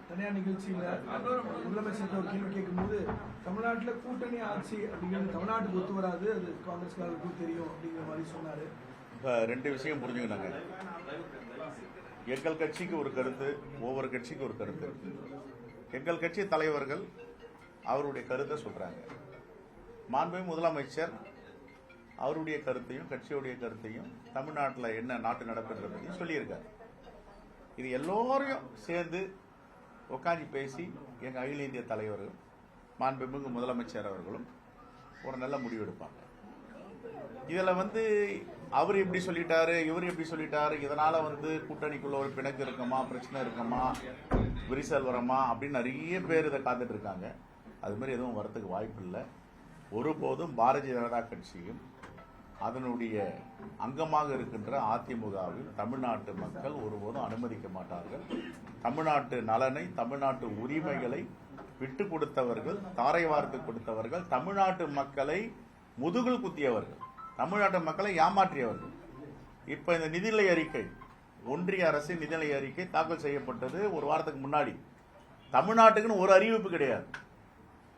தனியார் நிகழ்ச்சியில் முதலமைச்சர் ஒரு கேள்வி கேட்கும்போது தமிழ்நாட்டில் கூட்டணி ஆட்சி அப்படிங்கிறது தமிழ்நாட்டுக்கு ஒத்து வராது, அது காங்கிரஸ்காரர்களுக்கும் தெரியும் அப்படிங்கிற மாதிரி சொன்னார். இப்போ ரெண்டு விஷயம் புரிஞ்சுக்கினாங்க. எங்கள் கட்சிக்கு ஒரு கருத்து, ஒவ்வொரு கட்சிக்கு ஒரு கருத்து. எங்கள் கட்சி தலைவர்கள் அவருடைய கருத்தை சொல்றாங்க. மாண்புமிகு முதலமைச்சர் அவருடைய கருத்தையும் கட்சியுடைய கருத்தையும் தமிழ்நாட்டில் என்ன நாட்டு நடப்புன்றதை பற்றி சொல்லியிருக்காரு. இது எல்லோரையும் சேர்ந்து உட்காந்து பேசி எங்கள் அகில இந்திய தலைவர்கள் மாண்புமிகு முதலமைச்சர் அவர்களும் ஒரு நல்ல முடிவு எடுப்பாங்க. இதில் அவர் எப்படி சொல்லிட்டாரு, இவர் எப்படி சொல்லிட்டாரு, இதனால கூட்டணிக்குள்ள ஒரு பிணக்கு இருக்குமா, பிரச்சனை இருக்குமா, விரிசல் வரமா அப்படின்னு நிறைய பேர் இதை காத்துட்டு இருக்காங்க. அது மாதிரி எதுவும் வரத்துக்கு வாய்ப்பு இல்லை. ஒருபோதும் பாரதிய ஜனதா கட்சியும் அதனுடைய அங்கமாக இருக்கின்ற அதிமுகவில் தமிழ்நாட்டு மக்கள் ஒருபோதும் அனுமதிக்க மாட்டார்கள். தமிழ்நாட்டு நலனை, தமிழ்நாட்டு உரிமைகளை விட்டு கொடுத்தவர்கள், தாரை வார்த்து கொடுத்தவர்கள், தமிழ்நாட்டு மக்களை முதுகில் குத்தியவர்கள், தமிழ்நாட்டு மக்களை ஏமாற்றியவர்கள். இப்ப இந்த நிதிநிலை அறிக்கை, ஒன்றிய அரசு நிதிநிலை அறிக்கை தாக்கல் செய்யப்பட்டது ஒரு வாரத்துக்கு முன்னாடி. தமிழ்நாட்டுக்குன்னு ஒரு அறிவிப்பு கிடையாது.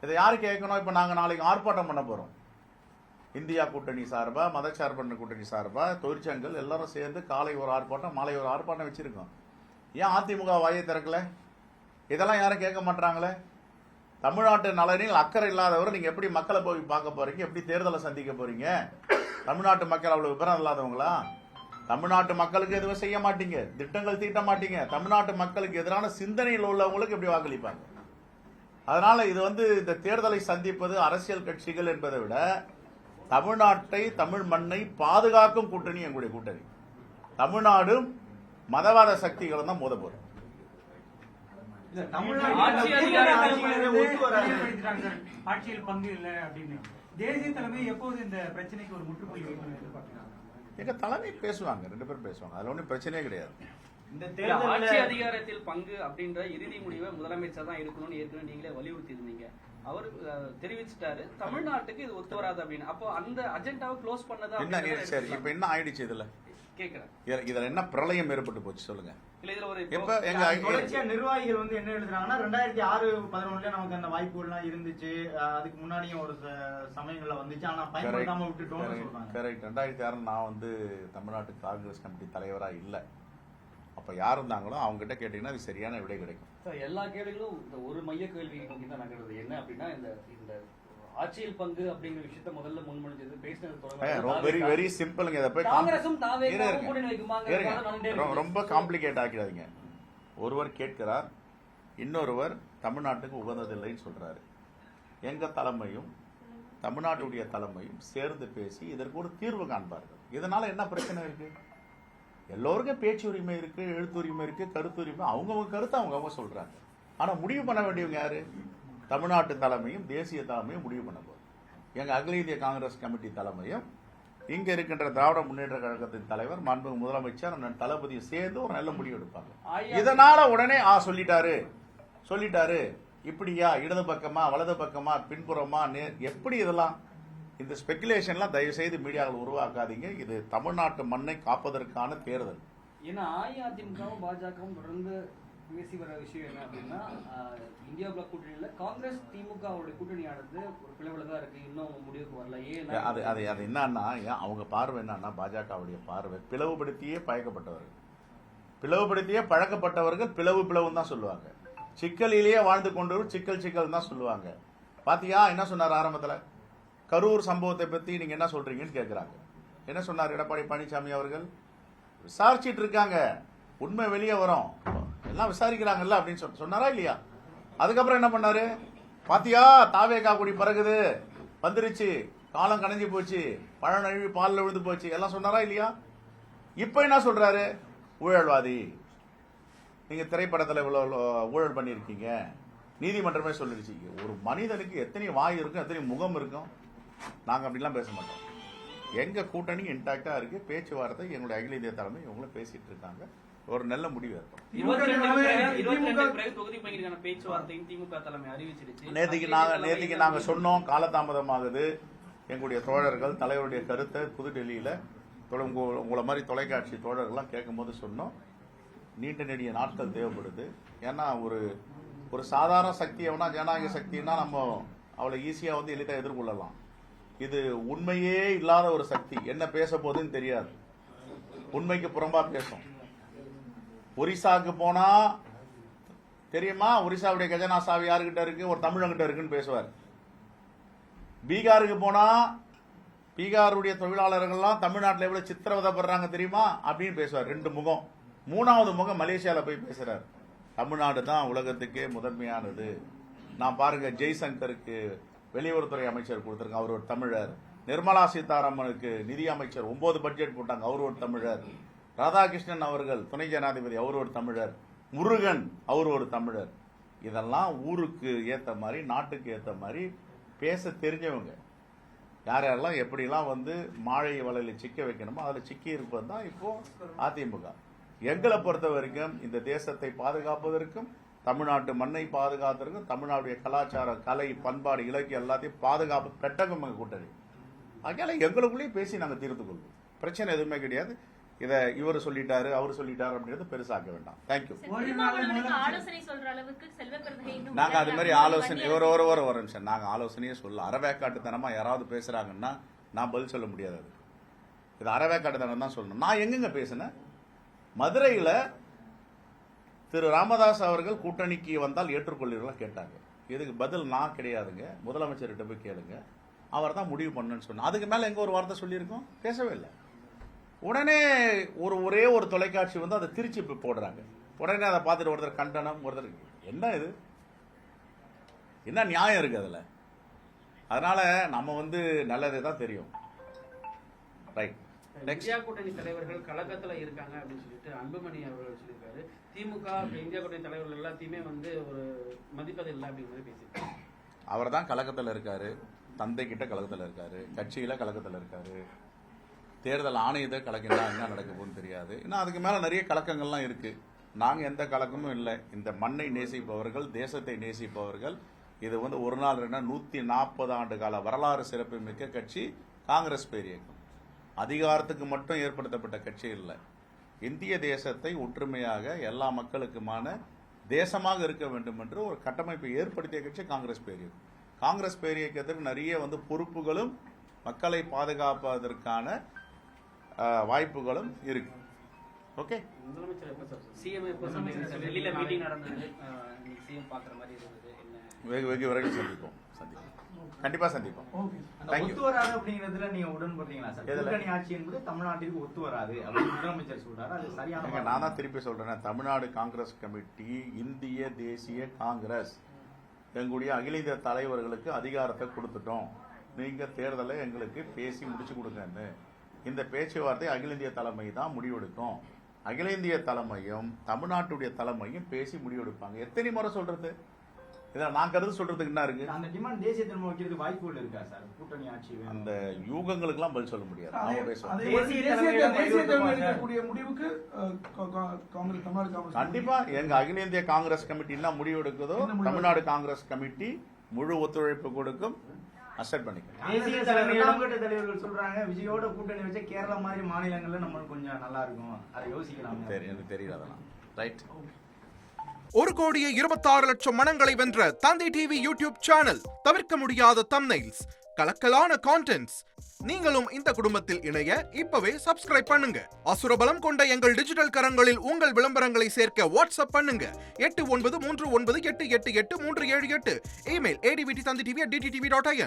இதை யாரு கேட்கணும்? இப்ப நாங்க நாளைக்கு ஆர்ப்பாட்டம் பண்ண போறோம். இந்தியா கூட்டணி சார்பா, மதச்சார்பற்ற கூட்டணி சார்பா, தொழிற்சங்கங்கள் எல்லாரும் சேர்ந்து காலை ஒரு ஆர்ப்பாட்டம், மாலை ஒரு ஆர்ப்பாட்டம் வச்சிருக்கோம். ஏன் அதிமுக வாயை திறக்கல? இதெல்லாம் யாரும் கேட்க மாட்டாங்களே. தமிழ்நாட்டு நலனில் அக்கறை இல்லாதவர் நீங்க எப்படி மக்களை போய் பார்க்க போறீங்க, எப்படி தேர்தலை சந்திக்க போறீங்க? தமிழ்நாட்டு மக்கள் அவ்வளவு விவரம் இல்லாதவங்களா? தமிழ்நாட்டு மக்களுக்கு எதுவும் செய்ய மாட்டீங்க, திட்டங்கள் தீட்ட மாட்டீங்க. தமிழ்நாட்டு மக்களுக்கு எதிரான சிந்தனையில் உள்ளவங்களுக்கு எப்படி வாக்களிப்பாங்க? அதனால இது இந்த தேர்தலை சந்திப்பது அரசியல் கட்சிகள் என்பதை விட தமிழ்நாட்டை, தமிழ் மண்ணை பாதுகாக்கும் கூட்டணி எங்களுடைய கூட்டணி. தமிழ்நாடும் மதவாத சக்திகளும் தான் மோத போறோம். ஆட்சியில் பங்கு இல்லை அப்படின்னு தேசிய தலைமை எப்போது இந்த பிரச்சனைக்கு ஒரு முற்றுப்புள்ளி எங்க தலைமை பேசுவாங்க, ரெண்டு பேரும் பேசுவாங்க. அதுல ஒன்றும் பிரச்சனையே கிடையாது. இந்த ஆட்சி அதிகாரத்தில் பங்கு அப்படின்ற இறுதி முடிவை முதலமைச்சர் தான் எடுக்கணும்னு ஏற்கனவே நீங்களே வலியுறுத்தி இருந்தீங்க. அவர் தெரிவிச்சிட்டாரு தமிழ்நாட்டுக்கு இது ஒத்து வராது அப்படின்னு. அப்போ அந்த அஜெண்டாவை க்ளோஸ் பண்ணதா? சரி, இப்ப என்ன ஆயிடுச்சு இதுல? கேக்குறேன், இதுல என்ன பிரளயம் ஏற்பட்டு போச்சு சொல்லுங்க. இல்ல இதுல ஒரு நிர்வாகிகள் என்ன எழுதுறாங்கன்னா 2006-11 நமக்கு அந்த வாய்ப்புகள்லாம் இருந்துச்சு, அதுக்கு முன்னாடியும் ஒரு சமயங்கள்ல வந்துச்சு, ஆனா பயன்படுத்தாம விட்டுட்டோம்னு சொல்றாங்க. கரெக்ட். 2006 நான் தமிழ்நாட்டு காங்கிரஸ் கமிட்டி தலைவரா இல்ல. அப்ப யார் இருந்தாங்களோ அவங்க கிட்ட கேட்டீங்கன்னா அது சரியான விடை கிடைக்கும். எல்லா கேள்விகளும் இந்த ஒரு மைய கேள்வி நோக்கி தான் நகருது. என்ன அப்படின்னா இந்த ஆட்சியில் பங்கு அப்படிங்கிற விஷயத்த முதல்ல முன்மொழிஞ்சது பேசினது வெரி வெரி சிம்பிளுங்க. இதை போய் ரொம்ப காம்ப்ளிகேட் ஆக்கிடாதீங்க. ஒருவர் கேட்கிறார், இன்னொருவர் தமிழ்நாட்டுக்கு உகந்ததில்லைன்னு சொல்றாரு. எங்க தலைமையும் தமிழ்நாட்டுடைய தலைமையும் சேர்ந்து பேசி இதற்கு ஒரு தீர்வு காண்பார்கள். இதனால என்ன பிரச்சனை இருக்கு? எல்லோருக்கும் பேச்சு உரிமை இருக்கு, எழுத்துரிமை இருக்கு, கருத்துரிமை. அவங்கவுங்க கருத்தை அவங்கவுங்க சொல்றாங்க. ஆனா முடிவு பண்ண வேண்டியவங்க யாரு? தமிழ்நாட்டு தலைமையும் தேசிய தலைமையும் முடிவு பண்ண போகுது. எங்க அகில இந்திய காங்கிரஸ் கமிட்டி தலைமையும் இங்க இருக்கின்ற திராவிட முன்னேற்ற கழகத்தின் தலைவர் மாண்புமிகு முதலமைச்சர் அண்ணன் தளபதியும் சேர்ந்து ஒரு நல்ல முடிவு எடுப்பாங்க. இதனால உடனே சொல்லிட்டாரு இப்படியா, இடது பக்கமா, வலது பக்கமா, பின்புறமா, எப்படி இதெல்லாம் இந்த ஸ்பெகுலேஷன்லாம் தயவு செய்து மீடியாவில் உருவாக்காதீங்க. இது தமிழ்நாட்டு மண்ணை காப்பதற்கான தேர்தல். ஏன்னா அஇஅதிமுகவும் பாஜகவும் தொடர்ந்து பேசி வர விஷயம் என்ன அப்படின்னா, இந்தியா பிளாக் கூட்டணியில காங்கிரஸ் திமுகவுடைய கூட்டணியானது ஒரு பிளவுல தான் இருக்கு, இன்னும் முடிவுக்கு வரல. ஏன் அது என்னன்னா, அவங்க பார்வை என்னன்னா, பாஜகவுடைய பார்வை பிளவுபடுத்தியே பழக்கப்பட்டவர்கள் பிளவுன்னு தான் சொல்லுவாங்க. சிக்கலிலேயே வாழ்ந்து கொண்டவர் சிக்கல் தான் சொல்லுவாங்க. பாத்தியா என்ன சொன்னார் ஆரம்பத்துல? கரூர் சம்பவத்தை பத்தி நீங்க என்ன சொல்றீங்கன்னு கேட்கிறாங்க. என்ன சொன்னார் எடப்பாடி பழனிசாமி அவர்கள்? விசாரிச்சிட்டு இருக்காங்க, உண்மை வெளியே வரும், எல்லாம் விசாரிக்கிறாங்கல்ல அப்படின்னு சொன்னாரா இல்லையா? அதுக்கப்புறம் என்ன பண்ணாரு? பாத்தியா தாவேகா கூடி பறகுது, வந்துருச்சு, காலம் கணைஞ்சு போச்சு, பழம் நழுவி பாலில் விழுந்து போச்சு, எல்லாம் சொன்னாரா இல்லையா? இப்ப என்ன சொல்றாரு? ஊழல்வாதி, நீங்க திரைப்படத்துல இவ்வளவு ஊழல் பண்ணிருக்கீங்க, நீதிமன்றமே சொல்லிருச்சு. ஒரு மனிதனுக்கு எத்தனை வாய் இருக்கும், எத்தனை முகம் இருக்கும்? நாங்க அப்படிலாம் பேச மாட்டோம். எங்க கூட்டணி இன்டாக்டா இருக்கு, பேச்சுவார்த்தை எங்களுடைய அகில இந்திய தலைமை இவங்களும் பேசிட்டு இருக்காங்க. ஒரு நல்ல முடிவு இருக்கும். நேற்றுக்கு நாங்க சொன்னோம், காலதாமதமாகுது. எங்களுடைய தோழர்கள் தலைவருடைய கருத்தை புதுடெல்லியில உங்களை மாதிரி தொலைக்காட்சி தோழர்கள்லாம் கேட்கும் போது சொன்னோம், நீண்ட நெடிய நாட்கள் தேவைப்படுது. ஏன்னா ஒரு சாதாரண சக்தி எவனா ஜனநாயக சக்தின்னா நம்ம அவளை ஈஸியா வந்து எளிதாக எதிர்கொள்ளலாம். இது உண்மையே இல்லாத ஒரு சக்தி, என்ன பேச போகுதுன்னு தெரியாது, உண்மைக்கு புறம்பா பேசும். ஒரிசாவுக்கு போனா தெரியுமா, ஒரிசாவுடைய கஜனா சாவி யாருக்கிட்ட இருக்கு, ஒரு தமிழங்கிட்ட இருக்குன்னு பேசுவார். பீகாருக்கு போனா பீகாருடைய தொழிலாளர்கள்லாம் தமிழ்நாட்டில் எவ்வளவு சித்திரவதைப்படுறாங்க தெரியுமா அப்படின்னு பேசுவார். 2 முகம். 3வது முகம் மலேசியாவில் போய் பேசுறாரு. தமிழ்நாடு தான் உலகத்துக்கே முதன்மையானது. நான் பாருங்க, ஜெய்சங்கருக்கு வெளியுறவுத்துறை அமைச்சர் கொடுத்திருக்காங்க, அவர் ஒரு தமிழர். நிர்மலா சீதாராமனுக்கு நிதி அமைச்சர் 9 பட்ஜெட் போட்டாங்க, அவர் ஒரு தமிழர். ராதாகிருஷ்ணன் அவர்கள் துணை ஜனாதிபதி, அவர் ஒரு தமிழர். முருகன் அவர் ஒரு தமிழர். இதெல்லாம் ஊருக்கு ஏத்த மாதிரி, நாட்டுக்கு ஏத்த மாதிரி பேச தெரிஞ்சவங்க. யார் யாரெல்லாம் எப்படிலாம் வந்து மாழை வலையில சிக்க வைக்கணுமோ அதில் சிக்கி இருப்பது தான் இப்போ அதிமுக. எங்களை பொறுத்த வரைக்கும் இந்த தேசத்தை பாதுகாப்பதற்கும், தமிழ்நாட்டு மண்ணை பாதுகாப்பதற்கும், தமிழ்நாடுடைய கலாச்சாரம், கலை, பண்பாடு, இலக்கியம் எல்லாத்தையும் பாதுகாப்பு பெட்டகம் கூட்டணி. அதனால எங்களுக்குள்ளேயே பேசி நாங்கள் தீர்த்து கொள்வோம். பிரச்சனை எதுவுமே கிடையாது. இதை இவர் சொல்லிட்டாரு அவர் சொல்லிட்டாரு அப்படின்றது பெருசாக்க வேண்டாம். தேங்க்யூ. நாங்க அது மாதிரி ஆலோசனை ஒரு நிமிஷம், நாங்க ஆலோசனையே சொல்ல அறவேக்காட்டுத்தனமா யாராவது பேசுறாங்கன்னா நான் பதில் சொல்ல முடியாது. அது இது அறவேக்காட்டுத்தனம் தான் சொல்லணும். நான் எங்கெங்க பேசினேன்? மதுரையில திரு ராமதாஸ் அவர்கள் கூட்டணிக்கு வந்தால் ஏற்றுக்கொள்ளீர்களா கேட்டாங்க. இதுக்கு பதில் நான் கிடையாதுங்க, முதலமைச்சர்கிட்ட போய் கேளுங்க, அவர் தான் முடிவு பண்ணுன்னு சொன்ன. அதுக்கு மேல எங்க ஒரு வார்த்தை சொல்லியிருக்கோம்? பேசவே இல்லை. உடனே ஒரே ஒரு தொலைக்காட்சி வந்து அதை திருச்சி போடுறாங்க. உடனே அதை பார்த்துட்டு ஒருத்தர் கண்டனம், ஒருத்தர் என்ன இது, என்ன நியாயம் இருக்கு அதுல? அதனால நம்ம வந்து நல்லதே தான் தெரியும். ரைட். இந்தியா கூட்டணி தலைவர்கள் கலக்கத்துல இருக்காங்க அப்படின்னு சொல்லிட்டு அன்புமணி அவர்கள் சொல்லியிருக்காரு. திமுக இந்தியா கூட்டணி தலைவர்கள் எல்லாத்தையுமே வந்து ஒரு மதிப்பது இல்லை அப்படிங்கிறது பேசியிருக்காரு. அவர் தான் கலக்கத்தில் இருக்காரு, தந்தை கிட்ட கலக்கத்தில் இருக்காரு, கட்சியில கலக்கத்தில் இருக்காரு, தேர்தல் ஆணையத்தை கலக்கினா என்ன நடக்க போகுதுன்னு தெரியாது. இன்னும் அதுக்கு மேல நிறைய கலக்கங்கள்லாம் இருக்கு. நாங்க எந்த கலக்கமும் இல்லை. இந்த மண்ணை நேசிப்பவர்கள், தேசத்தை நேசிப்பவர்கள். இது வந்து ஒரு நாள் 140 ஆண்டு கால வரலாறு சிறப்பு மிக்க கட்சி காங்கிரஸ் பேரியக்கம். அதிகாரத்துக்கு மட்டும் ஏற்படுத்தப்பட்ட கட்சி இல்லை. இந்திய தேசத்தை ஒற்றுமையாக எல்லா மக்களுக்குமான தேசமாக இருக்க வேண்டும் என்று ஒரு கட்டமைப்பை ஏற்படுத்திய கட்சி காங்கிரஸ் பேரியக்கம். காங்கிரஸ் பேரியக்கத்திற்கு நிறைய வந்து பொறுப்புகளும் மக்களை பாதுகாப்பதற்கான வாய்ப்புகளும் இருக்கு. ஓகே. முதலமைச்சர் எப்ப சார் சிஎம் எப்ப சொன்னீங்க? டெல்லியில மீட்டிங் நடந்தது, சிஎம் பாக்குற மாதிரி இருந்தது. என்ன வெகு விரைவில் சந்திப்போம். கண்டிப்பா சந்திப்போம். ஒத்து வராது அப்படிங்கிறதுல நீங்க உடன்படுறீங்களா சார்? கூட்டணி ஆட்சி என்பது தமிழ்நாட்டிற்கு ஒத்து வராது அப்படின்னு முதலமைச்சர் சொல்றாரு. அது சரியான? நான் தான் திருப்பி சொல்றேன். தமிழ்நாடு காங்கிரஸ் கமிட்டி, இந்திய தேசிய காங்கிரஸ், எங்களுடைய அகில இந்திய தலைவர்களுக்கு அதிகாரத்தை கொடுத்துட்டோம். நீங்க தேர்தலை எங்களுக்கு பேசி முடிச்சு கொடுங்கன்னு. இந்த பேச்சுவார்த்தை அகில இந்திய தலைமை தான் முடிவெடுக்கும். அகில இந்திய தலைமையும் தமிழ்நாட்டுடைய தலைமையும் பேசி முடிவெடுப்பாங்க. எத்தனை முறை சொல்றது? இதை நான் கருத்து சொல்றதுக்கு என்ன இருக்கு? அந்த டிமாண்ட் தேசிய தலைமை வைக்கிறதுக்கு வாய்ப்புகள் இருக்கா சார்? கூட்டணி ஆட்சி அந்த யூகங்களுக்கு எல்லாம் பதில் சொல்ல முடியாது. முடிவுக்கு கண்டிப்பா எங்க அகில இந்திய காங்கிரஸ் கமிட்டி என்ன முடிவு எடுக்குதோ தமிழ்நாடு காங்கிரஸ் கமிட்டி முழு ஒத்துழைப்பு கொடுக்கும். அக்செப்ட் பண்ணிக்கலாம். தேசிய தலைவர்கள் சொல்றாங்க விஜயோட கூட்டணி வச்ச கேரளா மாதிரி மாநிலங்கள்ல நம்மளுக்கு கொஞ்சம் நல்லா இருக்கும், அதை யோசிக்கலாம். எனக்கு தெரியல அதெல்லாம். ரைட். 1,26,00,000 மனங்களை வென்ற தந்தை டிவி யூடியூப் சேனல். தவிர்க்க முடியாத தம்ப்நெயில்ஸ், கலக்கலான கான்டென்ட்ஸ். நீங்களும் இந்த குடும்பத்தில் இணைய இப்பவே சப்ஸ்கிரைப் பண்ணுங்க. அசுரபலம் கொண்ட எங்கள் டிஜிட்டல் கரங்களில் உங்கள் விளம்பரங்களை சேர்க்க வாட்ஸ்அப் பண்ணுங்க. 8939888378. Email advtthanthitv@dttv.in.